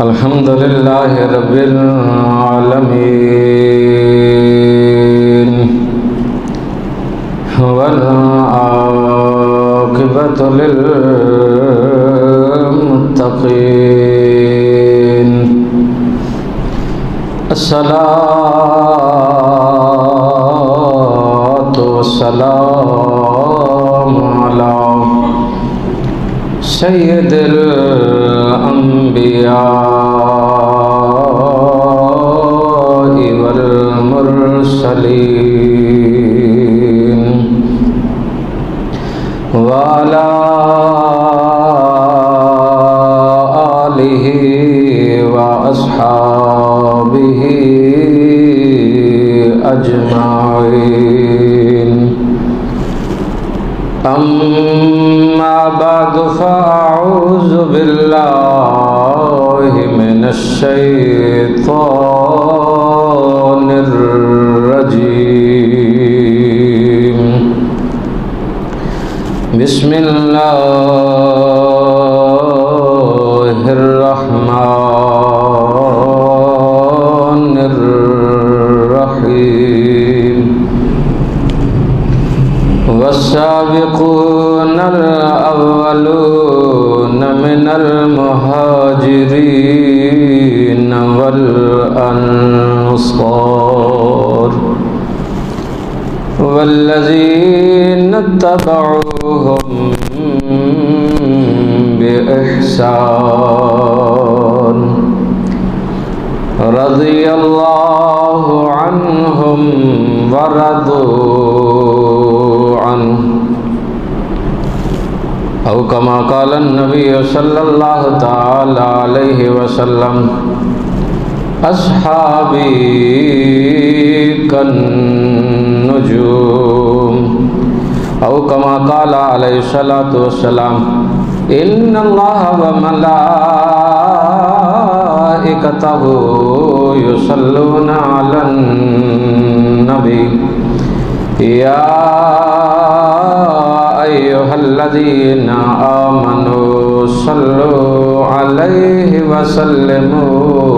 الحمد لله رب العالمين والعاقبة للمتقين الصلاة والسلام على سید الانبیاء والمرسلین وعلى آلہ واصحابہ اجمعین اما بعد فاعوذ باللہ من الشیطان الرجیم بسم اللہ الرحمن الرحیم والسابقون الأولون من المهاجرين والأنصار والذين اتبعوهم بإحسان رضي الله عنهم ورضوا عنه او كما قال النبي صلى الله تعالى عليه وسلم اصحابي كالنجوم او كما قال عليه الصلاة والسلام ان الله وملائكته يصلون على النبي يا أيها الذين آمنوا صلوا عليه وسلموا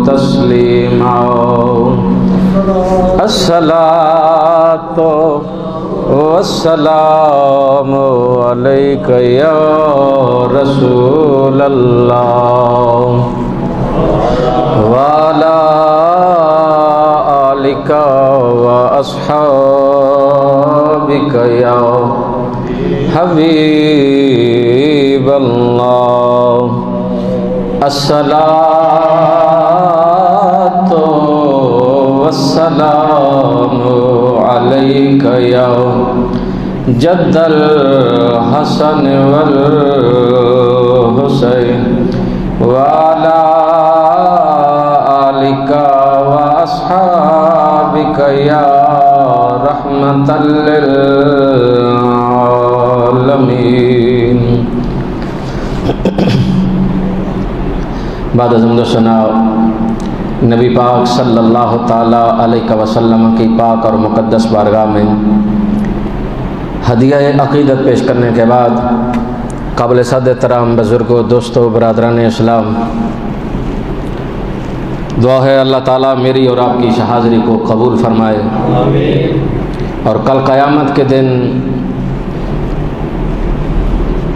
تسليما الصلاة والسلام عليك يا رسول الله وعلى آلك وأصحابك يا حبيب الله الصلاة والسلام عليك يا جد الحسن والحسين وعلى آلك وأصحابك يا رحمة للعالمين بعد از حمد و ثنا نبی پاک صلی اللہ تعالی علیہ وسلم کی پاک اور مقدس بارگاہ میں ہدیہ عقیدت پیش کرنے کے بعد قابل صد احترام بزرگوں، دوستوں، برادران اسلام، دعا ہے اللہ تعالیٰ میری اور آپ کی حاضری کو قبول فرمائے اور کل قیامت کے دن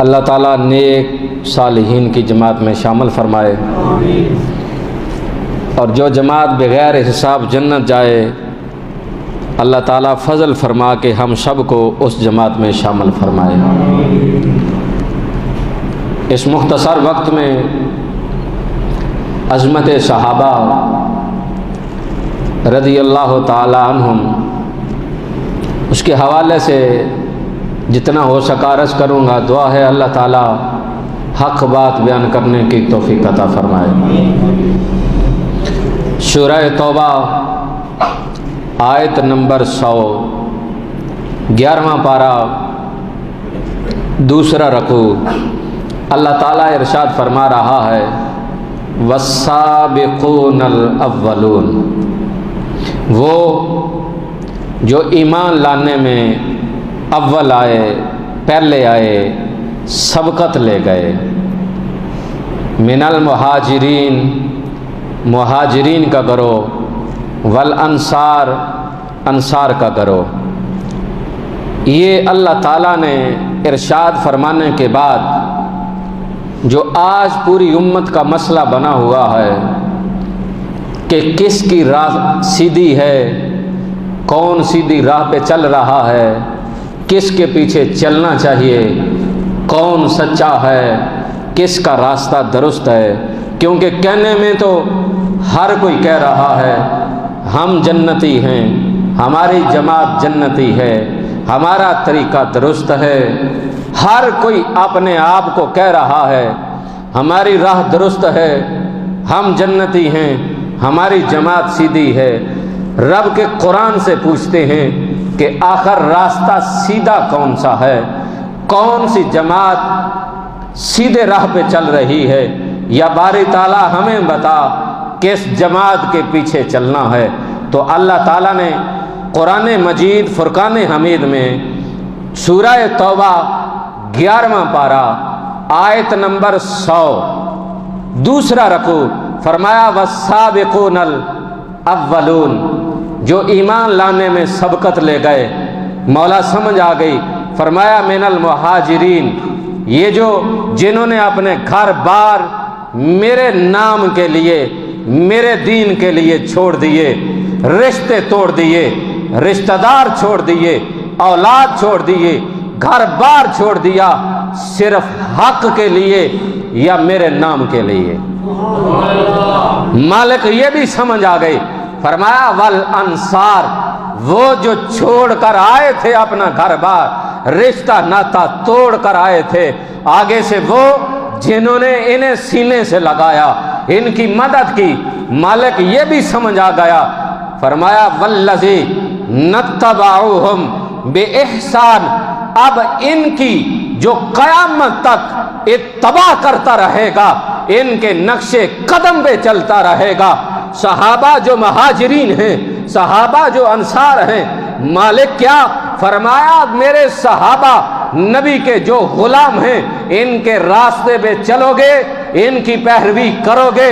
اللہ تعالیٰ نیک صالحین کی جماعت میں شامل فرمائے اور جو جماعت بغیر حساب جنت جائے اللہ تعالیٰ فضل فرما کے ہم سب کو اس جماعت میں شامل فرمائے۔ اس مختصر وقت میں عظمت صحابہ رضی اللہ تعالی عنہم اس کے حوالے سے جتنا ہو سکا عرض کروں گا۔ دعا ہے اللہ تعالی حق بات بیان کرنے کی توفیق عطا فرمائے۔ سورہ توبہ آیت نمبر 100، 11واں پارہ، دوسرا رکوع۔ اللہ تعالیٰ ارشاد فرما رہا ہے والسابقون الاولون، وہ جو ایمان لانے میں اول آئے، پہلے آئے، سبقت لے گئے، من المہاجرین، مہاجرین کا کرو، والانصار، انصار کا کرو۔ یہ اللہ تعالیٰ نے ارشاد فرمانے کے بعد جو آج پوری امت کا مسئلہ بنا ہوا ہے کہ کس کی راہ سیدھی ہے، کون سیدھی راہ پہ چل رہا ہے، کس کے پیچھے چلنا چاہیے، کون سچا ہے، کس کا راستہ درست ہے، کیونکہ کہنے میں تو ہر کوئی کہہ رہا ہے ہم جنتی ہیں، ہماری جماعت جنتی ہے، ہمارا طریقہ درست ہے، ہر کوئی اپنے آپ کو کہہ رہا ہے ہماری راہ درست ہے، ہم جنتی ہیں، ہماری جماعت سیدھی ہے۔ رب کے قرآن سے پوچھتے ہیں کہ آخر راستہ سیدھا کون سا ہے، کون سی جماعت سیدھے راہ پہ چل رہی ہے، یا باری تعالیٰ ہمیں بتا کس جماعت کے پیچھے چلنا ہے۔ تو اللہ تعالیٰ نے قرآن مجید فرقان حمید میں سورہ توبہ 11واں پارہ آیت نمبر 100 دوسرا رکوع فرمایا والسابقون الاولون، جو ایمان لانے میں سبقت لے گئے، مولا سمجھ آ گئی، فرمایا من المہاجرین، یہ جو جنہوں نے اپنے گھر بار میرے نام کے لیے، میرے دین کے لیے چھوڑ دیے، رشتے توڑ دیے، رشتہ دار چھوڑ دیے، اولاد چھوڑ دیے، گھر بار چھوڑ دیا، صرف حق کے لیے یا میرے نام کے لیے۔ مالک یہ بھی سمجھ آ گئی، فرمایا والانصار، وہ جو چھوڑ کر آئے تھے اپنا گھر بار، رشتہ ناتا توڑ کر آئے تھے، آگے سے وہ جنہوں نے انہیں سینے سے لگایا، ان کی مدد کی، مالک یہ بھی سمجھ آ گیا، فرمایا والذی نتبعوہم بے احسان، اب ان کی جو قیامت تک اتباع کرتا رہے گا، ان کے نقش قدم پہ چلتا رہے گا، صحابہ جو مہاجرین ہیں، صحابہ جو انصار ہیں، مالک کیا فرمایا میرے صحابہ نبی کے جو غلام ہیں، ان کے راستے پہ چلو گے، ان کی پیروی کرو گے،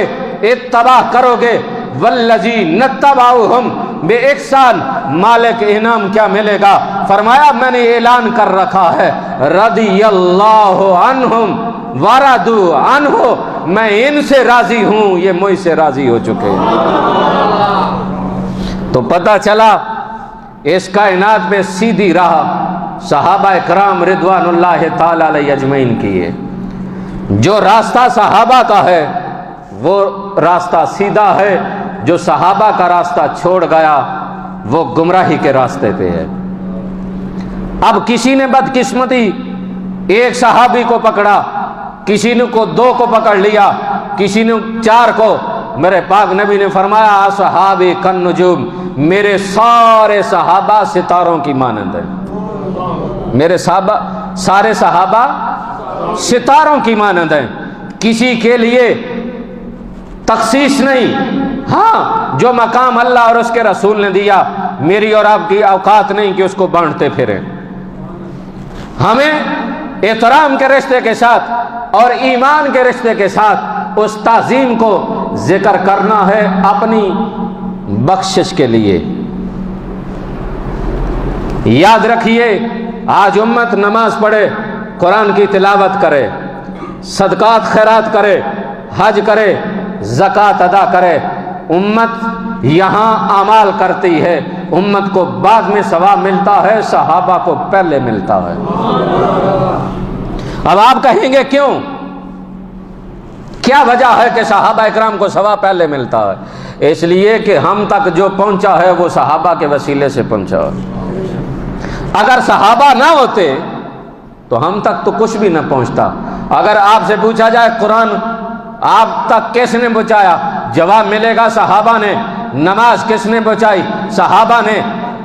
اتباع کرو گے، والذی نتبعوہم بے احسان، مالک انعام کیا ملے گا؟ فرمایا میں نے اعلان کر رکھا ہے رضی اللہ عنہم ورضوا عنہ، میں ان سے راضی ہوں، یہ مجھ سے راضی ہو چکے ہیں۔ تو پتہ چلا اس کائنات میں سیدھی راہ صحابہ کرام رضوان اللہ تعالی علیہ اجمعین کی ہے۔ جو راستہ صحابہ کا ہے وہ راستہ سیدھا ہے، جو صحابہ کا راستہ چھوڑ گیا وہ گمراہی کے راستے پہ ہے۔ اب کسی نے بدقسمتی ایک صحابی کو پکڑا، کسی نے کو 2 کو پکڑ لیا، کسی نے 4 کو، میرے پاک نبی نے فرمایا اصحابی کالنجوم، میرے سارے صحابہ ستاروں کی مانند ہیں، میرے سارے صحابہ ستاروں کی مانند ہیں، کسی کے لیے تخصیص نہیں۔ ہاں جو مقام اللہ اور اس کے رسول نے دیا، میری اور آپ کی اوقات نہیں کہ اس کو بانٹتے پھریں۔ ہمیں احترام کے رشتے کے ساتھ اور ایمان کے رشتے کے ساتھ اس تعظیم کو ذکر کرنا ہے اپنی بخشش کے لیے۔ یاد رکھیے آج امت نماز پڑھے، قرآن کی تلاوت کرے، صدقات خیرات کرے، حج کرے، زکوٰۃ ادا کرے، امت یہاں اعمال کرتی ہے، امت کو بعد میں ثواب ملتا ہے، صحابہ کو پہلے ملتا ہے۔ اب آپ کہیں گے کیوں؟ کیا وجہ ہے کہ صحابہ اکرام کو ثواب پہلے ملتا ہے؟ اس لیے کہ ہم تک جو پہنچا ہے وہ صحابہ کے وسیلے سے پہنچا ہے۔ اگر صحابہ نہ ہوتے تو ہم تک تو کچھ بھی نہ پہنچتا۔ اگر آپ سے پوچھا جائے قرآن آپ تک کس نے پہنچایا، جواب ملے گا صحابہ نے۔ نماز کس نے پہنچائی؟ صحابہ نے۔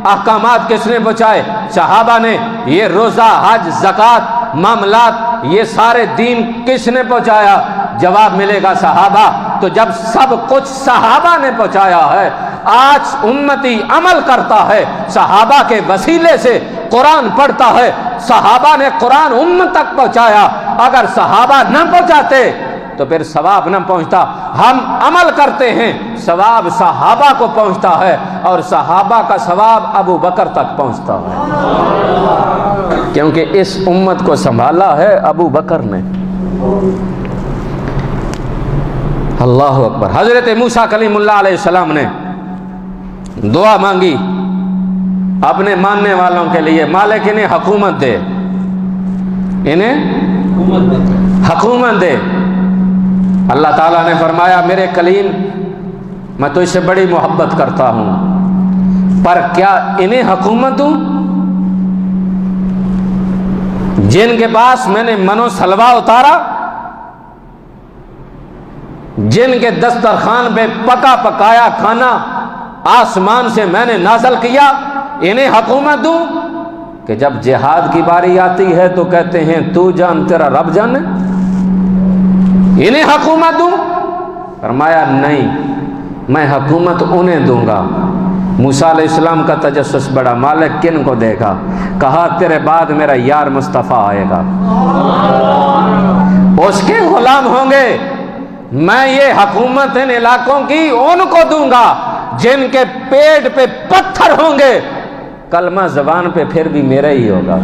احکامات کس نے پہنچائے؟ صحابہ نے۔ یہ روزہ، حج، زکوٰۃ، معاملات، یہ سارے دین کس نے پہنچایا؟ جواب ملے گا صحابہ۔ تو جب سب کچھ صحابہ نے پہنچایا ہے، آج امتی عمل کرتا ہے صحابہ کے وسیلے سے، قرآن پڑھتا ہے، صحابہ نے قرآن امت تک پہنچایا۔ اگر صحابہ نہ پہنچاتے تو پھر ثواب نہ پہنچتا. ہم عمل کرتے ہیں، ثواب صحابہ کو پہنچتا ہے، اور صحابہ کا ثواب ابو بکر تک پہنچتا ہے، کیونکہ اس امت کو سنبھالا ہے ابو بکر نے. اللہ اکبر. حضرت موسیٰ کلیم اللہ علیہ السلام نے دعا مانگی اپنے ماننے والوں کے لیے، مالک انہیں حکومت دے، انہیں حکومت دے. اللہ تعالیٰ نے فرمایا میرے کلیم میں تو اس سے بڑی محبت کرتا ہوں، پر کیا انہیں حکومت دوں جن کے پاس میں نے من و سلوا اتارا، جن کے دسترخوان پہ پکا پکایا کھانا آسمان سے میں نے نازل کیا، انہیں حکومت دوں؟ کہ جب جہاد کی باری آتی ہے تو کہتے ہیں تو جان تیرا رب جانے، انہیں حکومت دوں؟ فرمایا نہیں، میں حکومت انہیں دوں گا. موسیٰ علیہ السلام کا تجسس بڑا، مالک کن کو دے گا؟ کہا تیرے بعد میرا یار مصطفیٰ آئے گا، اس کے غلام ہوں گے. میں یہ حکومت ان علاقوں کی ان کو دوں گا جن کے پیٹ پہ پتھر ہوں گے، کلمہ زبان پہ پھر بھی میرا ہی ہوگا.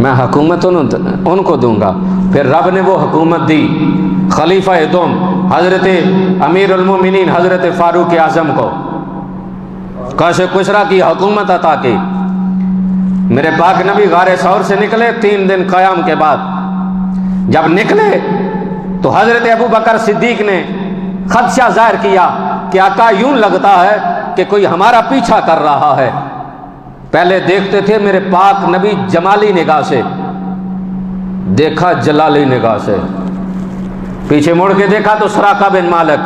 میں حکومت ان کو دوں گا. پھر رب نے وہ حکومت دی خلیفہ دوم حضرت امیر المومنین حضرت فاروق اعظم کو، کاشف کسرا کی حکومت عطا کی. میرے پاک نبی غار ثور سے نکلے 3 دن قیام کے بعد. جب نکلے تو حضرت ابو بکر صدیق نے خدشہ ظاہر کیا کہ آقا یوں لگتا ہے کہ کوئی ہمارا پیچھا کر رہا ہے. پہلے دیکھتے تھے میرے پاک نبی جمالی نگاہ سے، دیکھا جلالی نگاہ سے، پیچھے مڑ کے دیکھا تو سراقہ بن مالک،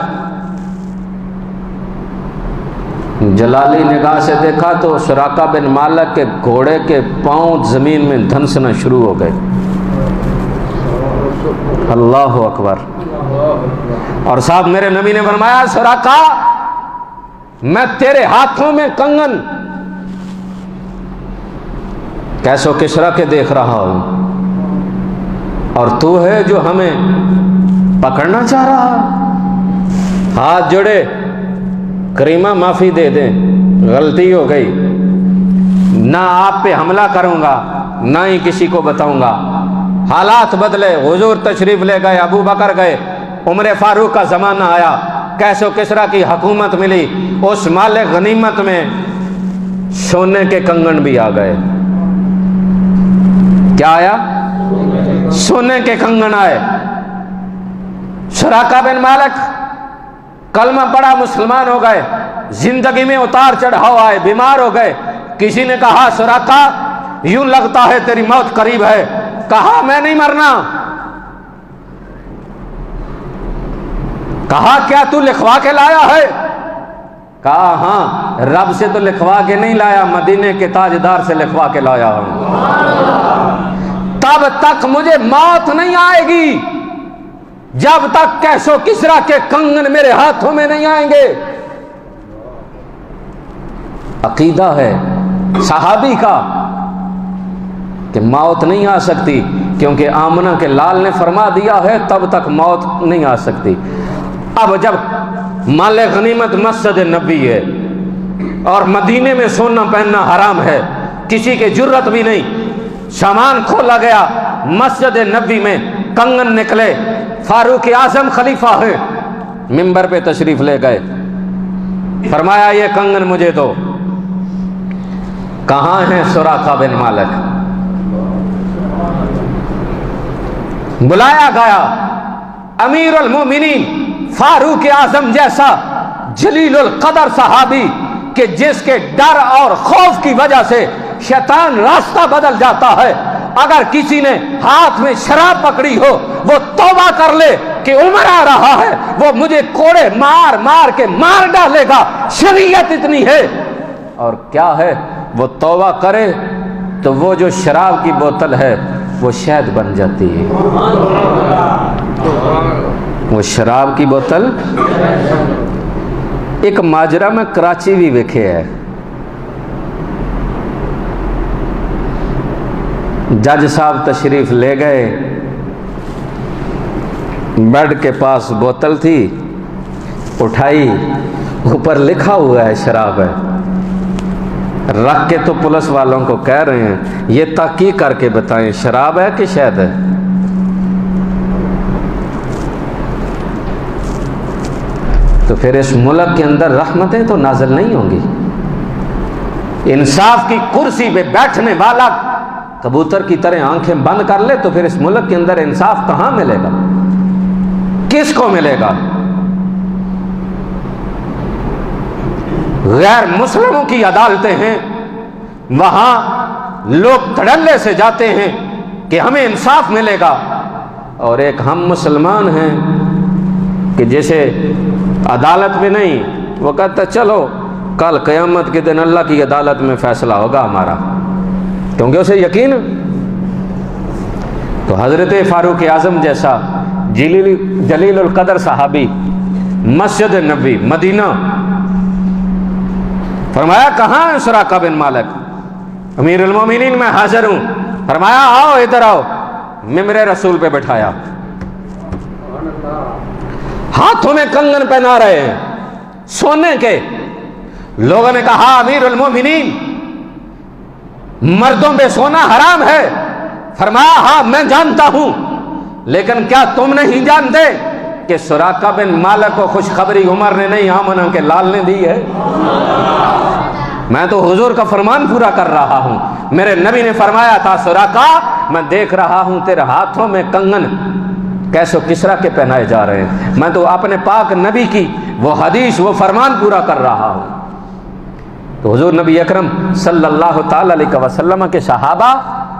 جلالی نگاہ سے دیکھا تو سراقہ بن مالک کے گھوڑے کے پاؤں زمین میں دھنسنا شروع ہو گئے. اللہ اکبر. اور صاحب میرے نبی نے فرمایا سراقہ میں تیرے ہاتھوں میں کنگن کیسو کسرا کے دیکھ رہا ہوں، اور تو ہے جو ہمیں پکڑنا چاہ رہا. ہاتھ جوڑے، کریمہ معافی دے دیں، غلطی ہو گئی، نہ آپ پہ حملہ کروں گا نہ ہی کسی کو بتاؤں گا. حالات بدلے، حضور تشریف لے گئے، ابو بکر گئے، عمر فاروق کا زمانہ آیا، کیسو کسرا کی حکومت ملی. اس مال غنیمت میں سونے کے کنگن بھی آ گئے. کیا آیا؟ سونے کے کنگن آئے. سراقہ بن مالک کلمہ پڑھا، مسلمان ہو گئے. زندگی میں اتار چڑھاؤ آئے، بیمار ہو گئے. کسی نے کہا سراقہ یوں لگتا ہے تیری موت قریب ہے. کہا میں نہیں مرنا. کہا کیا تو لکھوا کے لایا ہے؟ کہا ہاں، رب سے تو لکھوا کے نہیں لایا، مدینے کے تاجدار سے لکھوا کے لایا ہوں. تب تک مجھے موت نہیں آئے گی جب تک کیسو کسرا کے کنگن میرے ہاتھوں میں نہیں آئیں گے. عقیدہ ہے صحابی کا کہ موت نہیں آ سکتی، کیونکہ آمنہ کے لال نے فرما دیا ہے تب تک موت نہیں آ سکتی. اب جب مال غنیمت مسجد نبی ہے اور مدینے میں سونا پہننا حرام ہے، کسی کے جرت بھی نہیں، سامان کھولا گیا، مسجد نبی میں کنگن نکلے. فاروق اعظم خلیفہ ہے، منبر پہ تشریف لے گئے، فرمایا یہ کنگن مجھے دو. کہاں ہیں سراقہ بن مالک؟ بلایا گیا. امیر المومنین فاروق اعظم جیسا جلیل القدر صحابی کہ جس کے ڈر اور خوف کی وجہ سے شیطان راستہ بدل جاتا ہے، اگر کسی نے ہاتھ میں شراب پکڑی ہو وہ توبہ کر لے کہ عمر آ رہا ہے، وہ مجھے کوڑے مار مار کے مار ڈالے گا. شریعت اتنی ہے. اور کیا ہے، وہ توبہ کرے تو وہ جو شراب کی بوتل ہے وہ شہد بن جاتی ہے. وہ شراب کی بوتل. ایک ماجرا میں کراچی بھی ویکھے ہے. جج صاحب تشریف لے گئے، بیڈ کے پاس بوتل تھی، اٹھائی، اوپر لکھا ہوا ہے شراب ہے، رکھ کے تو پولیس والوں کو کہہ رہے ہیں یہ تحقیق کر کے بتائیں شراب ہے کہ شہد ہے۔ تو پھر اس ملک کے اندر رحمتیں تو نازل نہیں ہوں گی۔ انصاف کی کرسی پہ بیٹھنے والا کبوتر کی طرح آنکھیں بند کر لے تو پھر اس ملک کے اندر انصاف کہاں ملے گا؟ کس کو ملے گا؟ غیر مسلموں کی عدالتیں ہیں، وہاں لوگ دھڑلے سے جاتے ہیں کہ ہمیں انصاف ملے گا، اور ایک ہم مسلمان ہیں کہ جیسے عدالت میں نہیں، وہ کہتا چلو کل قیامت کے دن اللہ کی عدالت میں فیصلہ ہوگا ہمارا، کیونکہ اسے یقین۔ تو حضرت فاروق اعظم جیسا جلیل القدر صحابی مسجد نبی مدینہ، فرمایا کہاں ہے سراقہ بن مالک؟ امیر المومنین میں حاضر ہوں۔ فرمایا آؤ ادھر آؤ، ممبر رسول پہ بٹھایا، ہاتھوں میں کنگن پہنا رہے ہیں سونے کے۔ لوگوں نے کہا امیر المومنین مردوں پہ سونا حرام ہے۔ فرمایا ہاں میں جانتا ہوں، لیکن کیا تم نہیں جانتے کہ سراقہ بن مالک کو خوشخبری عمر نے نہیں آمنہ کے لال نے دی ہے؟ میں تو حضور کا فرمان پورا کر رہا ہوں۔ میرے نبی نے فرمایا تھا سراقہ میں دیکھ رہا ہوں تیرے ہاتھوں میں کنگن کیسو کسرا کے پہنائے جا رہے ہیں، میں تو اپنے پاک نبی کی وہ حدیث وہ فرمان پورا کر رہا ہوں۔ تو حضور نبی اکرم صلی اللہ تعالی علیہ وسلم کے صحابہ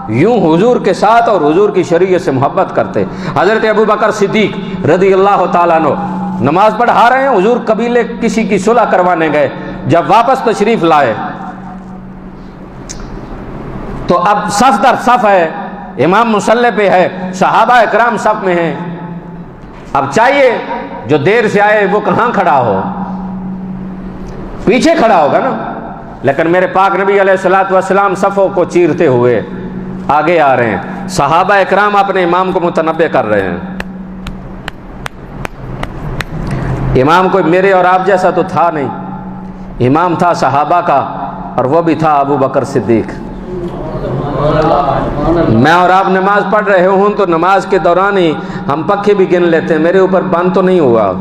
یوں حضور کے ساتھ اور حضور کی شریعت سے محبت کرتے۔ حضرت ابو بکر صدیق رضی اللہ تعالیٰ عنہ نماز پڑھا رہے ہیں، حضور قبیلے کسی کی صلح کروانے گئے، جب واپس تشریف لائے تو اب صف در صف ہے، امام مصلی پہ ہے، صحابہ اکرام صف میں ہیں۔ اب چاہیے جو دیر سے آئے وہ کہاں کھڑا ہو؟ پیچھے کھڑا ہوگا نا، لیکن میرے پاک نبی علیہ الصلوۃ والسلام صفوں کو چیرتے ہوئے آگے آ رہے ہیں، صحابہ اکرام اپنے امام کو متنبہ کر رہے ہیں۔ امام کوئی میرے اور آپ جیسا تو تھا نہیں، امام تھا صحابہ کا، اور وہ بھی تھا ابو بکر صدیق۔ میں اور آپ نماز پڑھ رہے ہوں تو نماز کے دوران ہی ہم پکے بھی گن لیتے ہیں، میرے اوپر بند تو نہیں ہوا،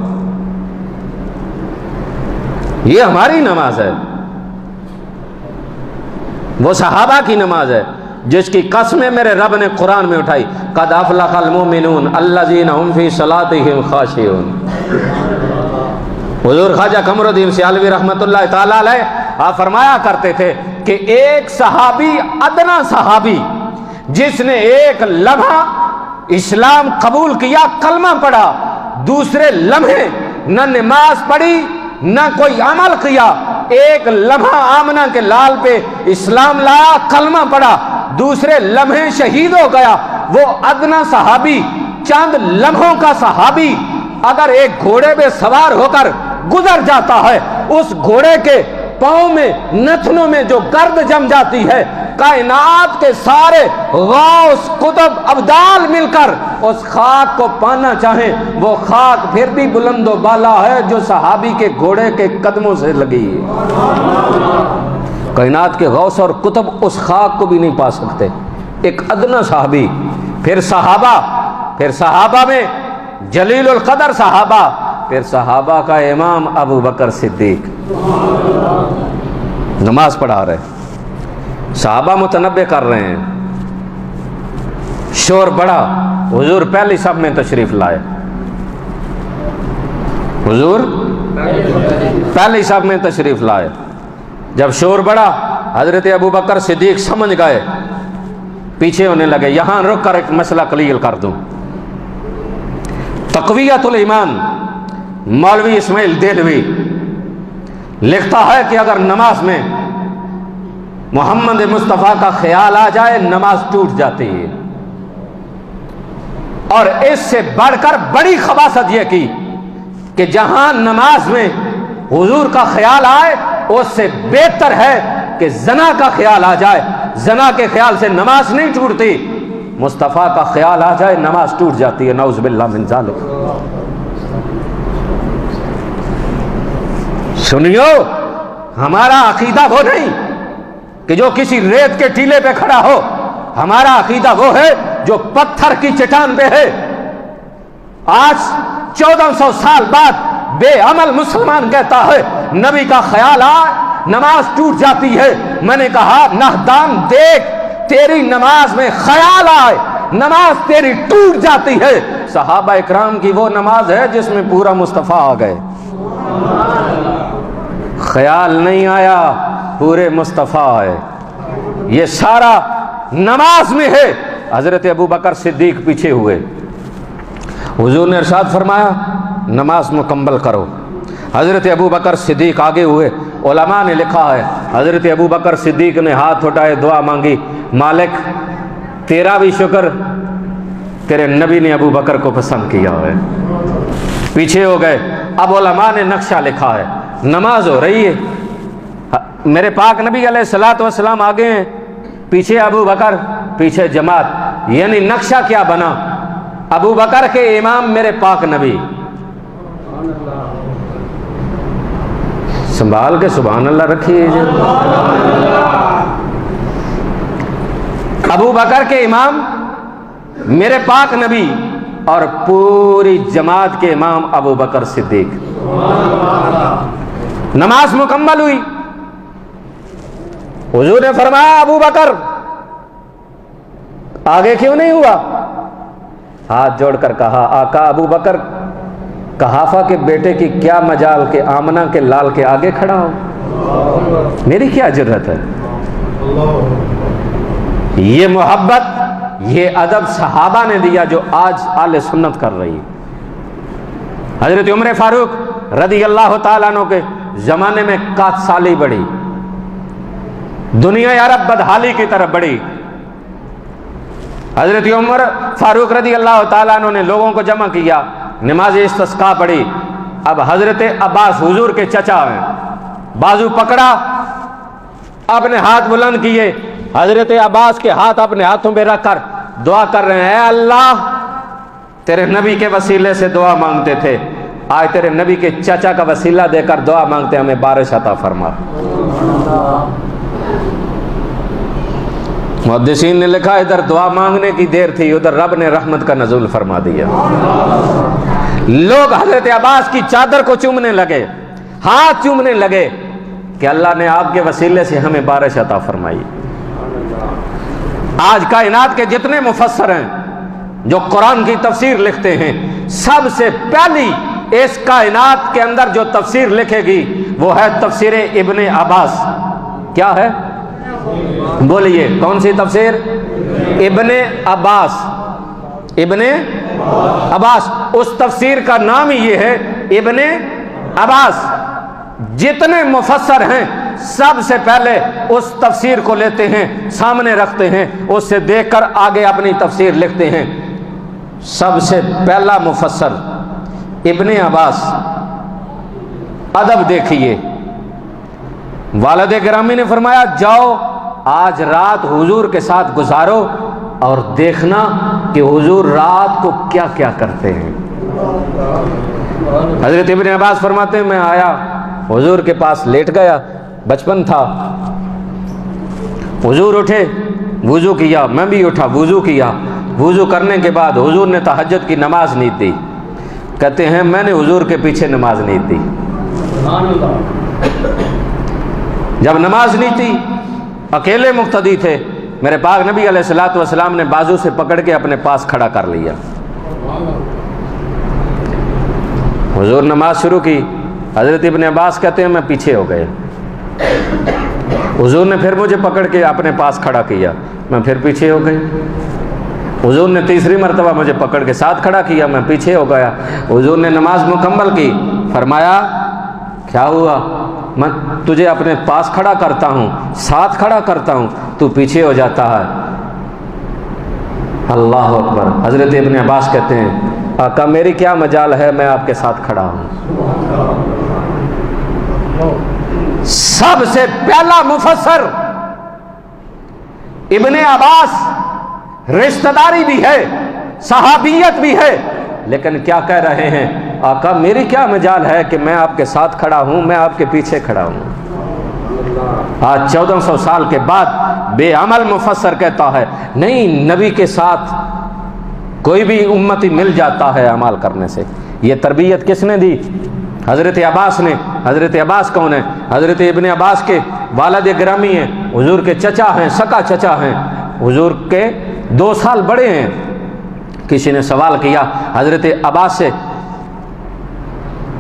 یہ ہماری نماز ہے، وہ صحابہ کی نماز ہے جس کی قسمیں میرے رب نے قرآن میں اٹھائی، قد افلح المؤمنون الذین هم فی صلاتهم خاشعون۔ حضور خواجہ قمر الدین سیالوی رحمۃ اللہ تعالی علیہ آپ فرمایا کرتے تھے کہ ایک صحابی، ادنا صحابی جس نے ایک لمحہ اسلام قبول کیا، کلمہ پڑھا، دوسرے لمحے نہ نماز پڑھی نہ کوئی عمل کیا، ایک لمحہ آمنہ کے لال پہ اسلام لایا، کلمہ پڑھا، دوسرے لمحے شہید ہو گیا، وہ ادنا صحابی، چند لمحوں کا صحابی اگر ایک گھوڑے پہ سوار ہو کر گزر جاتا ہے، اس گھوڑے کے پاؤں میں نتنوں میں جو گرد جم جاتی ہے، کائنات کے سارے غوث قطب ابدال مل کر اس خاک کو پانا چاہیں، وہ خاک پھر بھی بلند و بالا ہے جو صحابی کے گھوڑے کے قدموں سے لگی ہے۔ کائنات کے غوث اور قطب اس خاک کو بھی نہیں پا سکتے، ایک ادنا صحابی، پھر صحابہ میں جلیل القدر صحابہ، پھر صحابہ کا امام ابو بکر صدیق نماز پڑھا رہے، صحابہ متنبہ کر رہے ہیں، شور بڑا، حضور پہلی صف میں تشریف لائے، حضور پہلی صف میں تشریف لائے، جب شور بڑا حضرت ابو بکر صدیق سمجھ گئے، پیچھے ہونے لگے، یہاں رک کر ایک مسئلہ کلیئر کر دوں۔ تقویت الایمان مولوی اسماعیل دہلوی لکھتا ہے کہ اگر نماز میں محمد مصطفیٰ کا خیال آ جائے نماز ٹوٹ جاتی ہے، اور اس سے بڑھ کر بڑی خباثت یہ کی کہ جہاں نماز میں حضور کا خیال آئے اس سے بہتر ہے کہ زنا کا خیال آ جائے، زنا کے خیال سے نماز نہیں ٹوٹتی، مصطفیٰ کا خیال آ جائے نماز ٹوٹ جاتی ہے، نعوذ باللہ من ذالک۔ سنیو، ہمارا عقیدہ وہ نہیں کہ جو کسی ریت کے ٹیلے پہ کھڑا ہو، ہمارا عقیدہ وہ ہے جو پتھر کی چٹان پہ ہے۔ آج 1400 سال بعد بے عمل مسلمان کہتا ہے نبی کا خیال آئے نماز ٹوٹ جاتی ہے۔ میں نے کہا نہدان دیکھ، تیری نماز میں خیال آئے نماز تیری ٹوٹ جاتی ہے۔ صحابہ اکرام کی وہ نماز ہے جس میں پورا مصطفیٰ آ گئے، خیال نہیں آیا، پورے مصطفیٰ آئے۔ یہ سارا نماز میں ہے۔ حضرت ابو بکر صدیق پیچھے ہوئے، حضور نے ارشاد فرمایا نماز مکمل کرو۔ حضرت ابو بکر صدیق آگے ہوئے۔ علماء نے لکھا ہے حضرت ابو بکر صدیق نے ہاتھ اٹھائے، دعا مانگی، مالک تیرا بھی شکر، تیرے نبی نے ابو بکر کو پسند کیا ہے۔ پیچھے ہو گئے۔ اب علماء نے نقشہ لکھا ہے، نماز ہو رہی ہے، میرے پاک نبی علیہ الصلوۃ والسلام آگے ہیں، پیچھے ابو بکر، پیچھے جماعت، یعنی نقشہ کیا بنا؟ ابو بکر کے امام میرے پاک نبی۔ سنبھال کے سبحان اللہ رکھیے جی۔ ابو بکر کے امام میرے پاک نبی اور پوری جماعت کے امام ابو بکر صدیق۔ نماز مکمل ہوئی۔ حضور نے فرمایا ابو بکر آگے کیوں نہیں ہوا؟ ہاتھ جوڑ کر کہا آقا ابو بکر قحافہ کے بیٹے کی کیا مجال کہ آمنہ کے لال کے آگے کھڑا ہو، میری کیا جرت ہے؟ یہ محبت، یہ ادب صحابہ نے دیا جو آج اہل سنت کر رہی ہے۔ حضرت عمر فاروق رضی اللہ تعالیٰ عنہ کے زمانے میں قحط سالی بڑھی، دنیا عرب بدحالی کی طرف بڑھی۔ حضرت عمر فاروق رضی اللہ تعالیٰ عنہ نے لوگوں کو جمع کیا، نماز استسقاء پڑھی۔ اب حضرت عباس حضور کے چچا ہیں، بازو پکڑا، اپنے ہاتھ بلند کیے، حضرت عباس کے ہاتھ اپنے ہاتھوں پہ رکھ کر دعا کر رہے ہیں، اے اللہ تیرے نبی کے وسیلے سے دعا مانگتے تھے، آج تیرے نبی کے چچا کا وسیلہ دے کر دعا مانگتے ہمیں بارش عطا فرما۔ محدثین نے لکھا ادھر دعا مانگنے کی دیر تھی، ادھر رب نے رحمت کا نزول فرما دیا۔ لوگ حضرت عباس کی چادر کو چومنے لگے، ہاتھ چومنے لگے کہ اللہ نے آپ کے وسیلے سے ہمیں بارش عطا فرمائی۔ آج کائنات کے جتنے مفسر ہیں جو قرآن کی تفسیر لکھتے ہیں، سب سے پہلی اس کائنات کے اندر جو تفسیر لکھے گی وہ ہے تفسیر ابن عباس۔ کیا ہے؟ بولیے کون سی تفسیر؟ ابن عباس۔ ابن عباس، اس تفسیر کا نام ہی یہ ہے ابن عباس۔ جتنے مفسر ہیں سب سے پہلے اس تفسیر کو لیتے ہیں، سامنے رکھتے ہیں، اس سے دیکھ کر آگے اپنی تفسیر لکھتے ہیں۔ سب سے پہلا مفسر ابن عباس۔ ادب دیکھیے، والد گرامی نے فرمایا جاؤ آج رات حضور کے ساتھ گزارو اور دیکھنا کہ حضور رات کو کیا کیا کرتے ہیں۔ حضرت ابن عباس فرماتے ہیں میں آیا حضور کے پاس لیٹ گیا، بچپن تھا، حضور اٹھے وضو کیا، میں بھی اٹھا وضو کیا، وضو کرنے کے بعد حضور نے تہجد کی نماز نیت دی۔ کہتے ہیں میں نے حضور کے پیچھے نماز نیت دی۔ جب نماز نہیں تھی، اکیلے مقتدی تھے، میرے پاک نبی علیہ الصلوۃ والسلام نے بازو سے پکڑ کے اپنے پاس کھڑا کر لیا۔ حضور نماز شروع کی، حضرت ابن عباس کہتے ہیں میں پیچھے ہو گئے، حضور نے پھر مجھے پکڑ کے اپنے پاس کھڑا کیا، میں پھر پیچھے ہو گئے، حضور نے تیسری مرتبہ مجھے پکڑ کے ساتھ کھڑا کیا، میں پیچھے ہو گیا، حضور نے نماز مکمل کی، فرمایا کیا ہوا؟ میں تجھے اپنے پاس کھڑا کرتا ہوں، ساتھ کھڑا کرتا ہوں، تو پیچھے ہو جاتا ہے۔ اللہ اکبر۔ حضرت ابن عباس کہتے ہیں آقا میری کیا مجال ہے، میں آپ کے ساتھ کھڑا ہوں۔ سب سے پہلا مفسر ابن عباس، رشتہ داری بھی ہے، صحابیت بھی ہے، لیکن کیا کہہ رہے ہیں؟ آقا میری کیا مجال ہے کہ میں آپ کے ساتھ کھڑا ہوں، میں آپ کے پیچھے کھڑا ہوں۔ آج 1400 سال کے بعد بے عمل مفسر کہتا ہے نہیں، نبی کے ساتھ کوئی بھی امتی مل جاتا ہے عمل کرنے سے۔ یہ تربیت کس نے دی؟ حضرت عباس نے۔ حضرت عباس کون ہے؟ حضرت ابن عباس کے والد گرامی ہیں، حضور کے چچا ہیں، سکا چچا ہیں، حضور کے 2 سال بڑے ہیں۔ کسی نے سوال کیا حضرت عباس سے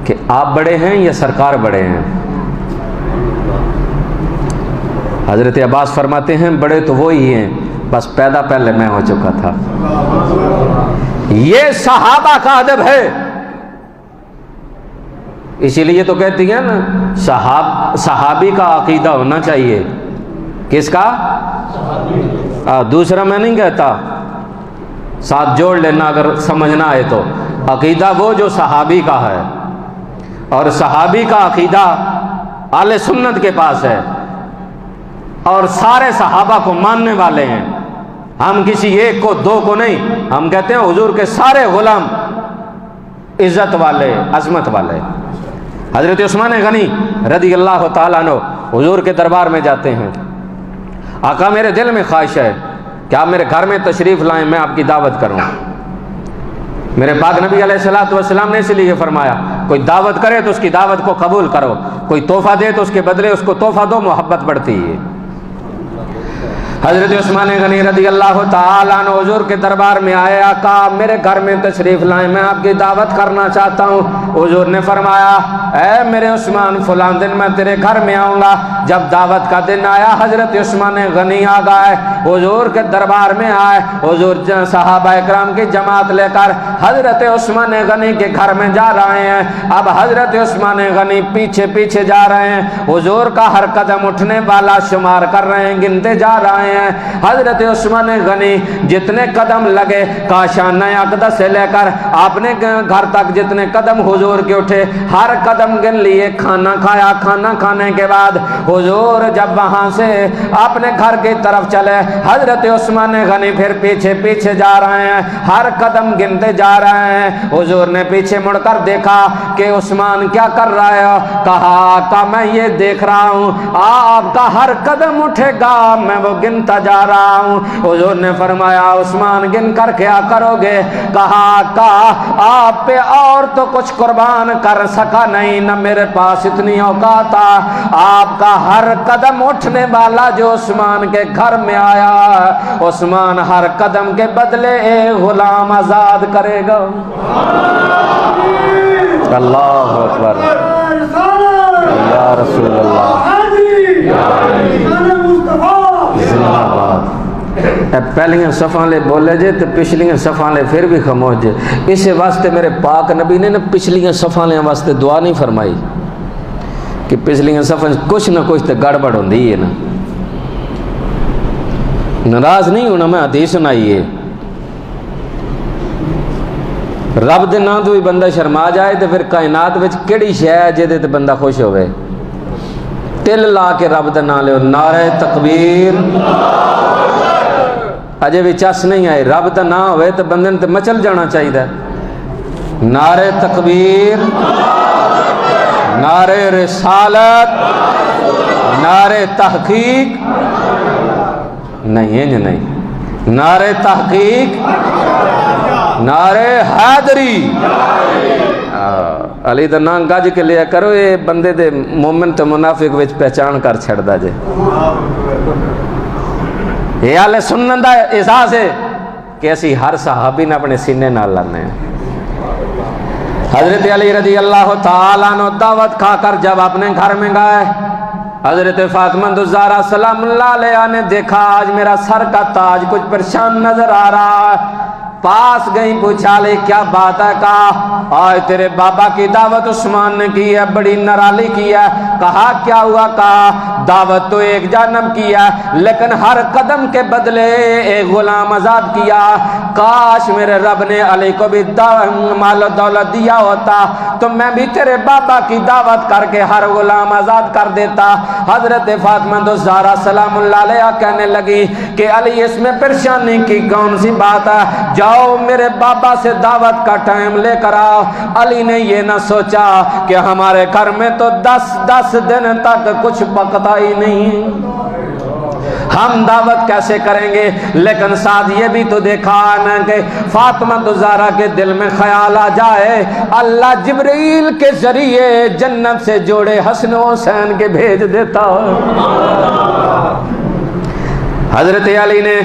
کہ آپ بڑے ہیں یا سرکار بڑے ہیں؟ حضرت عباس فرماتے ہیں بڑے تو وہی ہیں، بس پیدا پہلے میں ہو چکا تھا۔ یہ صحابہ کا ادب ہے۔ اسی لیے تو کہتی ہیں نا صحابی کا عقیدہ ہونا چاہیے۔ کس کا؟ دوسرا میں نہیں کہتا، ساتھ جوڑ لینا اگر سمجھنا ہے تو۔ عقیدہ وہ جو صحابی کا ہے، اور صحابی کا عقیدہ اہل سنت کے پاس ہے، اور سارے صحابہ کو ماننے والے ہیں۔ ہم کسی ایک کو دو کو نہیں، ہم کہتے ہیں حضور کے سارے غلام عزت والے، عظمت والے۔ حضرت عثمان غنی رضی اللہ تعالیٰ عنہ حضور کے دربار میں جاتے ہیں، آقا میرے دل میں خواہش ہے کہ آپ میرے گھر میں تشریف لائیں، میں آپ کی دعوت کروں۔ میرے پاک نبی علیہ الصلوۃ والسلام نے اس لیے فرمایا کوئی دعوت کرے تو اس کی دعوت کو قبول کرو، کوئی تحفہ دے تو اس کے بدلے اس کو تحفہ دو، محبت بڑھتی ہے۔ حضرت عثمان غنی رضی اللہ تعالیٰ عنہ حضور کے دربار میں آئے، آقا میرے گھر میں تشریف لائیں، میں آپ کی دعوت کرنا چاہتا ہوں۔ حضور نے فرمایا اے میرے عثمان فلان دن میں تیرے گھر میں آؤں گا۔ جب دعوت کا دن آیا حضرت عثمان غنی آ گئے، حضور کے دربار میں آئے، حضور صحابہ اکرام کی جماعت لے کر حضرت عثمان غنی کے گھر میں جا رہے ہیں۔ اب حضرت عثمان غنی پیچھے پیچھے جا رہے ہیں، حضور کا ہر قدم اٹھنے والا شمار کر رہے ہیں، گنتے جا رہے ہیں۔ حضرت عثمان غنی جتنے قدم لگے کاشانہ اقدس سے لے کر اپنے گھر تک جتنے قدم حضور کے اٹھے ہر قدم گن لیے۔ کھانا کھایا، کھانا کھانے کے بعد حضور جب وہاں سے اپنے گھر کی طرف چلے، حضرت عثمان غنی پھر پیچھے پیچھے جا رہے ہیں، ہر قدم گنتے جا رہے ہیں۔ حضور نے پیچھے مڑ کر دیکھا کہ عثمان کیا کر رہا ہے؟ کہا میں یہ دیکھ رہا ہوں آپ کا ہر قدم اٹھے گا میں وہ گنتا جا رہا ہوں۔ حضور نے فرمایا عثمان گن کر کیا کرو گے؟ کہا آپ پہ اور تو کچھ قربان کر سکا نہیں، نہ میرے پاس اتنی اوقات تھا۔ آپ کا ہر قدم اٹھنے والا جو عثمان کے گھر میں آیا، عثمان ہر قدم کے بدلے ایک غلام آزاد کرے گا۔ اللہ اکبر، یا رسول اللہ، پہلیاں صفحاں لے بولے جے تو پچھلیاں صفحاں لے پھر بھی خاموش جے۔ اس واسطے میرے پاک نبی نے پچھلیاں صفحاں لے واسطے دعا نہیں فرمائی کہ پچھلیاں صفحاں کچھ نہ کچھ تو گڑبڑ ہوندی ہے نا۔ ناراض نہیں ہونا، میں حدیث سنائی ہے، رب دے نام تو بھی بندہ شرما جائے تو پھر کائنات وچ کیڑی شے ہے جے تے بندہ خوش ہوئے؟ تل لا کے رب دا نام لے، نعرہ تکبیر۔ اجے بھی چس نہیں آئے، رب دا نام ہوئے تو بندے نے تے مچل جانا چاہیے۔ نعرہ تکبیر، نعرہ رسالت، نعرہ تحقیق نہیں، انج نہیں، نعرہ تحقیق، نعرہ حیدری۔ علی دا نام گج کے لیا کرو، یہ بندے دے مومن تے منافق وچ پہچان کر چھڑ دا جے۔ یہ اہل سنت دا احساس ہے کہ اسی ہر صحابی نے اپنے سینے نال لانے ہیں۔ حضرت علی رضی اللہ تعالیٰ عنہ دعوت کھا کر جب اپنے گھر میں گئے، حضرت فاطمہ الزہرا سلام اللہ علیہا نے دیکھا آج میرا سر کا تاج کچھ پریشان نظر آ رہا ہے۔ پاس گئی، پوچھا لے کیا بات ہے؟ کہا آج تیرے بابا کی دعوت عثمان نے کی ہے، بڑی نرالی کی ہے۔ کہا کیا ہوا؟ کہا دعوت تو ایک جانب کی ہے لیکن ہر قدم کے بدلے ایک غلام آزاد کیا۔ کاش میرے رب نے علی کو بھی مال و دولت دیا ہوتا تو میں بھی تیرے بابا کی دعوت کر کے ہر غلام آزاد کر دیتا۔ حضرت فاطمہ الزہرا سلام اللہ علیہا کہنے لگی کہ علی اس میں پریشانی کی کون سی بات ہے؟ جا جاؤ میرے بابا سے دعوت کا ٹائم لے کر آؤ۔ علی نے یہ نہ سوچا کہ ہمارے گھر میں تو 10 دن تک کچھ پکتا ہی نہیں، ہم دعوت کیسے کریں گے؟ لیکن ساتھ یہ بھی تو دیکھا نا کہ فاطمہ الزہرا کے دل میں خیال آ جائے اللہ جبرائیل کے ذریعے جنت سے جوڑے حسن و حسین کے بھیج دیتا۔ حضرت علی نے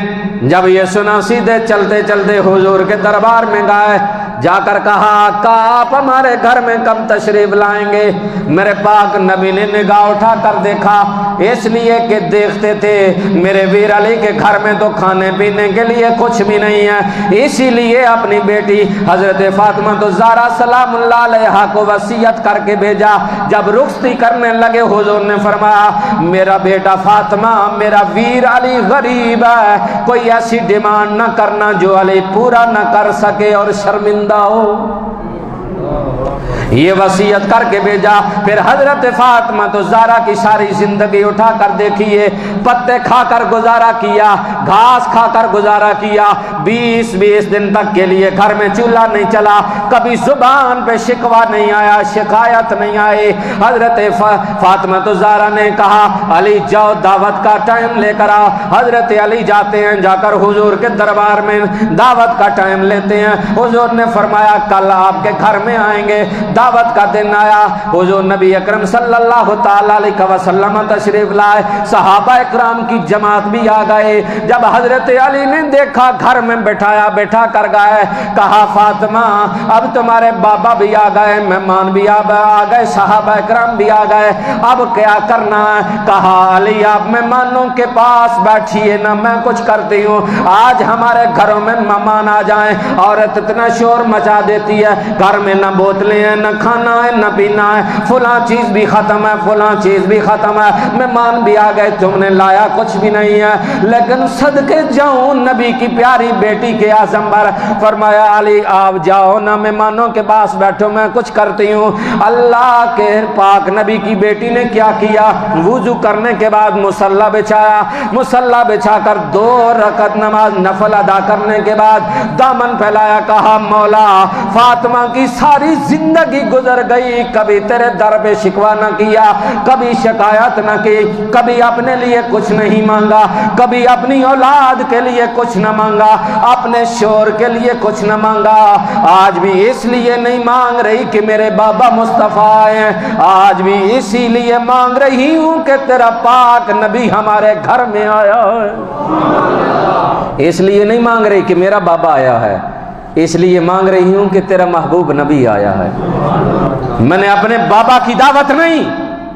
جب یہ سنا سیدھے چلتے چلتے حضور کے دربار میں گئے، جا کر کہا کہ آپ ہمارے گھر میں کب تشریف لائیں گے؟ میرے پاک نبی نے نگاہ اٹھا کر دیکھا، اس لیے کہ دیکھتے تھے میرے ویر علی کے گھر میں تو کھانے پینے کے لیے کچھ بھی نہیں ہے، اسی لیے اپنی بیٹی حضرت فاطمہ الزہرا سلام اللہ علیہا کو وصیت کر کے بھیجا۔ جب رخصتی کرنے لگے حضور نے فرمایا میرا بیٹا فاطمہ، میرا ویر علی غریب ہے، کوئی ایسی ڈیمانڈ نہ کرنا جو علی پورا نہ کر سکے اور شرمندہ ہو۔ یہ وصیت کر کے بھیجا۔ پھر حضرت فاطمہ الزہرا کی ساری زندگی اٹھا کر دیکھیے، پتے کھا کر گزارا کیا، گھاس کھا کر گزارا کیا، 20 دن تک کے لیے گھر میں چولہا نہیں چلا، کبھی زبان پہ شکوہ نہیں آیا، شکایت نہیں آئی۔ حضرت فاطمہ الزہرا نے کہا علی جاؤ دعوت کا ٹائم لے کر آؤ۔ حضرت علی جاتے ہیں، جا کر حضور کے دربار میں دعوت کا ٹائم لیتے ہیں۔ حضور نے فرمایا کل آپ کے گھر میں آئیں گے۔ دعوت کا دن آیا، حضور نبی اکرم صلی اللہ تعالی علیہ وسلم تشریف لائے، صحابہ اکرام کی جماعت بھی آ گئے۔ جب حضرت علی نے دیکھا گھر میں بیٹھا کر گئے، کہا فاطمہ اب تمہارے بابا بھی آ گئے، مہمان بھی آ گئے، صحابہ اکرام بھی آ گئے، اب کیا کرنا ہے؟ کہا علی آپ مہمانوں کے پاس بیٹھیے نا، میں کچھ کرتی ہوں۔ آج ہمارے گھروں میں مہمان آ جائیں، عورت اتنا شور مچا دیتی ہے، گھر میں نہ بوتلیں ہیں، نہ کھانا ہے، نہ پینا ہے، فلاں چیز بھی ختم ہے، فلاں چیز بھی ختم ہے، مہمان بھی آ گئے، تم نے لایا کچھ بھی نہیں ہے۔ لیکن صدقے جاؤں نبی کی پیاری بیٹی کے اعظم پر، فرمایا علی آپ جاؤ نا مہمانوں کے پاس بیٹھو، میں کچھ کرتی ہوں۔ اللہ کے پاک نبی کی بیٹی نے کیا کیا؟ وضو کرنے کے بعد مصلی بچھایا، مصلی بچھا کر 2 رکعت نماز نفل ادا کرنے کے بعد دامن پھیلایا، کہا مولا فاطمہ کی ساری زندگی گزر گئی، کبھی تیرے در پہ شکوہ نہ کیا، کبھی شکایت نہ کی، کبھی اپنے لیے کچھ نہیں مانگا، کبھی اپنی اولاد کے لیے کچھ نہ مانگا، اپنے شور کے لیے کچھ نہ مانگا۔ آج بھی اس لیے نہیں مانگ رہی کہ میرے بابا مصطفیٰ ہیں، آج بھی اسی لیے مانگ رہی ہوں کہ تیرا پاک نبی ہمارے گھر میں آیا ہے۔ اس لیے نہیں مانگ رہی کہ میرا بابا آیا ہے، اس لیے مانگ رہی ہوں کہ تیرا محبوب نبی آیا ہے۔ میں نے اپنے بابا کی دعوت نہیں،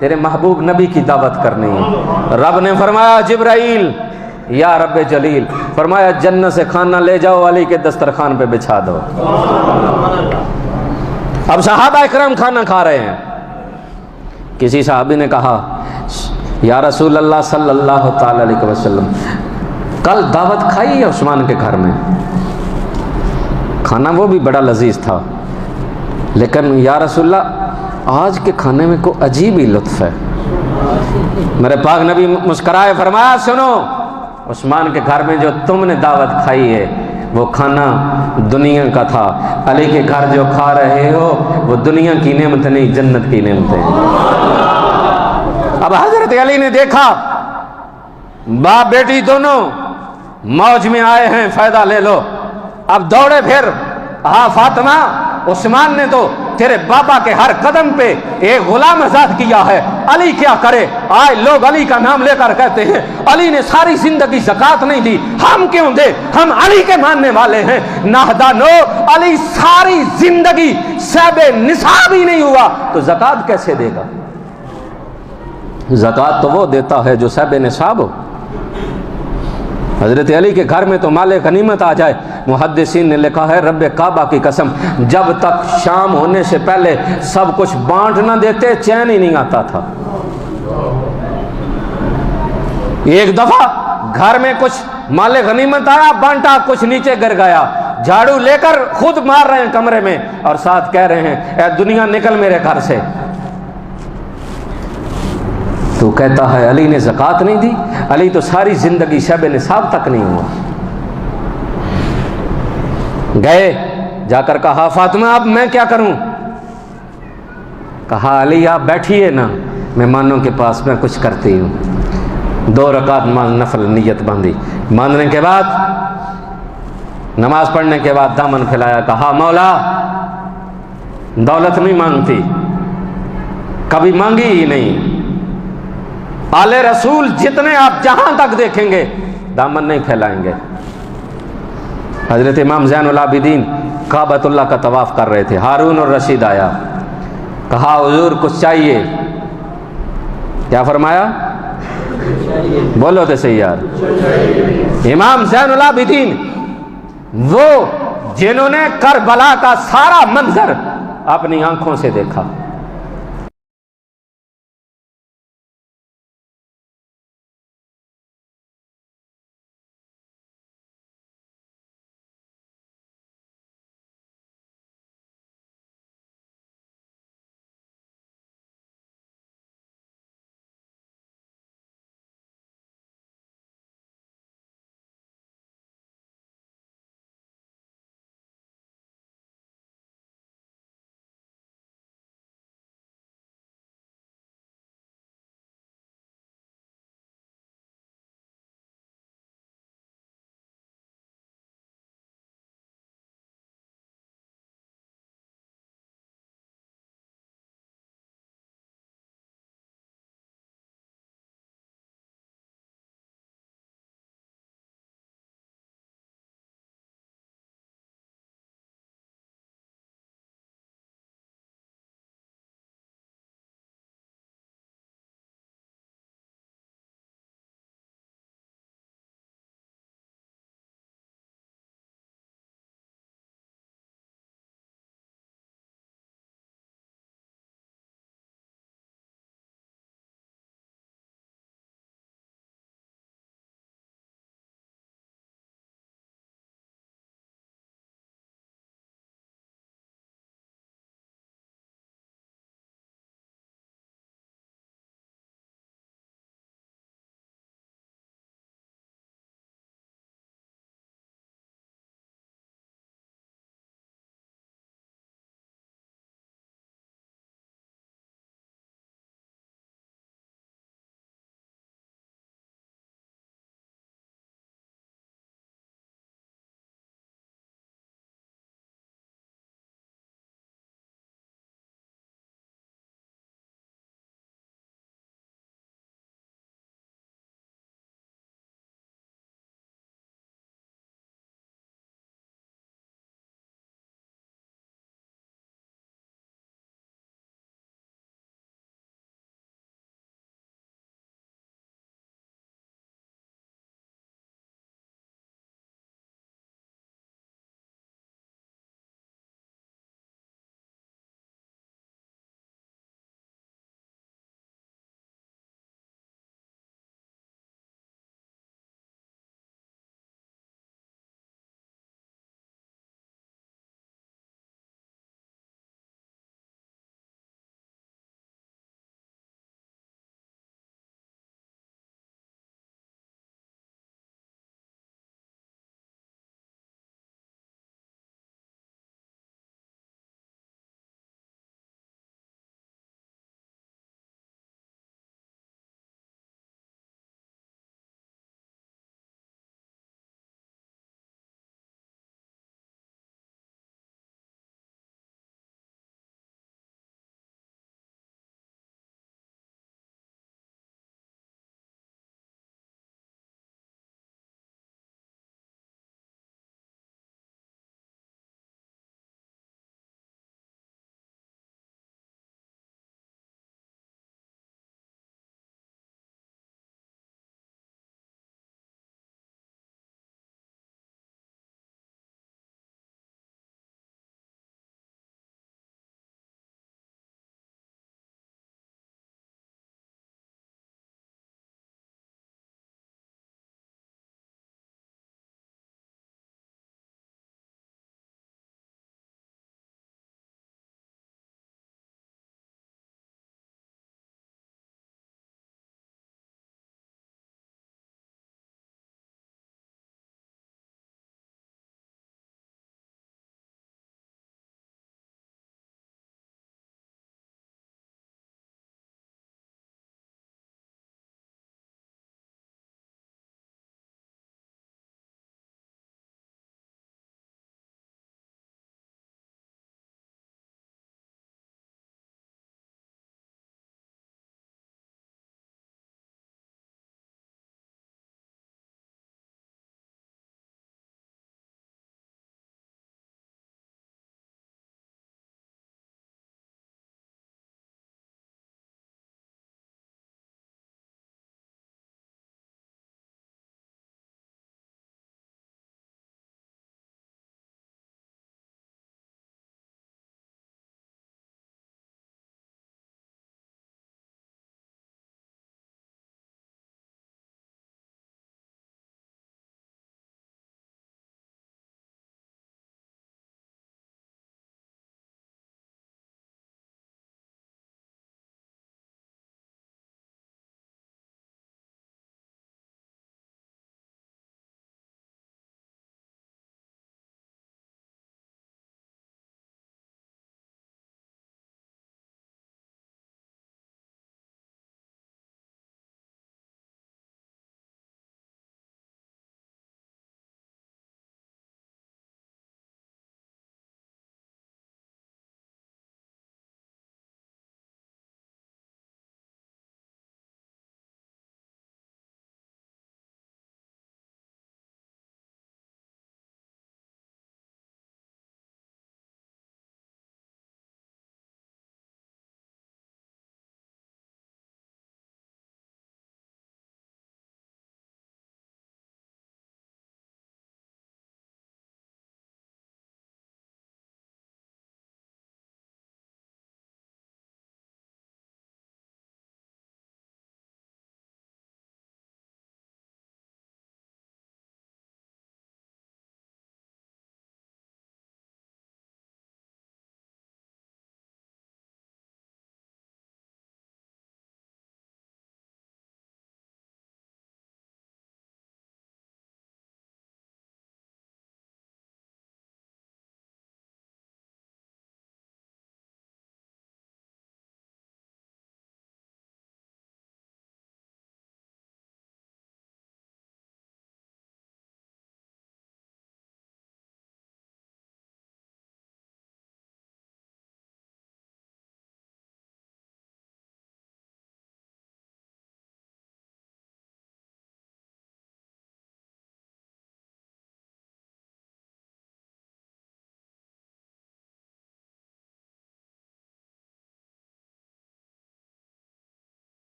تیرے محبوب نبی کی دعوت کرنی ہے۔ رب نے فرمایا جبرائیل یا رب جلیل، فرمایا جنت سے کھانا لے جاؤ، علی کے دسترخوان پہ بچھا دو۔ اب صحابہ اکرام کھانا کھا رہے ہیں، کسی صحابی نے کہا یا رسول اللہ صلی اللہ تعالی علیہ وسلم کل دعوت کھائی ہے عثمان کے گھر میں، کھانا وہ بھی بڑا لذیذ تھا، لیکن یا رسول اللہ آج کے کھانے میں کوئی عجیب ہی لطف ہے۔ میرے پاک نبی مسکرائے، فرمایا سنو عثمان کے گھر میں جو تم نے دعوت کھائی ہے وہ کھانا دنیا کا تھا، علی کے گھر جو کھا رہے ہو وہ دنیا کی نعمت نہیں، جنت کی نعمتیں۔ اب حضرت علی نے دیکھا باپ بیٹی دونوں موج میں آئے ہیں، فائدہ لے لو۔ اب دوڑے پھر، ہاں فاطمہ عثمان نے تو تیرے بابا کے ہر قدم پہ ایک غلام آزاد کیا ہے، علی کیا کرے؟ آئے لوگ علی کا نام لے کر کہتے ہیں علی نے ساری زندگی زکوٰۃ نہیں دی، ہم کیوں دے؟ ہم علی کے ماننے والے ہیں۔ ناہدانو، علی ساری زندگی صاحب نصاب ہی نہیں ہوا تو زکوٰۃ کیسے دے گا؟ زکوٰۃ تو وہ دیتا ہے جو صاحب نصاب ہو۔ حضرت علی کے گھر میں تو مال غنیمت آ جائے، محدثین نے لکھا ہے رب کعبہ کی قسم جب تک شام ہونے سے پہلے سب کچھ بانٹ نہ دیتے چین ہی نہیں آتا تھا۔ ایک دفعہ گھر میں کچھ مال غنیمت آیا، بانٹا، کچھ نیچے گر گیا، جھاڑو لے کر خود مار رہے ہیں کمرے میں اور ساتھ کہہ رہے ہیں اے دنیا نکل میرے گھر سے۔ تو کہتا ہے علی نے زکوٰۃ نہیں دی، علی تو ساری زندگی شب نصاب تک نہیں ہوا۔ گئے، جا کر کہا فاطمہ اب میں کیا کروں؟ کہا علی آپ بیٹھیے نا، مہمانوں کے پاس میں کچھ کرتی ہوں۔ 2 رکعت نفل نیت باندھی، باندھنے کے بعد نماز پڑھنے کے بعد دامن پھیلایا، کہا مولا دولت نہیں مانگتی، کبھی مانگی ہی نہیں، آل رسول جتنے آپ جہاں تک دیکھیں گے دامن نہیں پھیلائیں گے۔ حضرت امام زین العابدین کعبۃ اللہ کا طواف کر رہے تھے، ہارون اور رشید آیا، کہا حضور کچھ چاہیے؟ کیا فرمایا؟ بولو تو صحیح یار۔ امام زین العابدین وہ جنہوں نے کربلا کا سارا منظر اپنی آنکھوں سے دیکھا،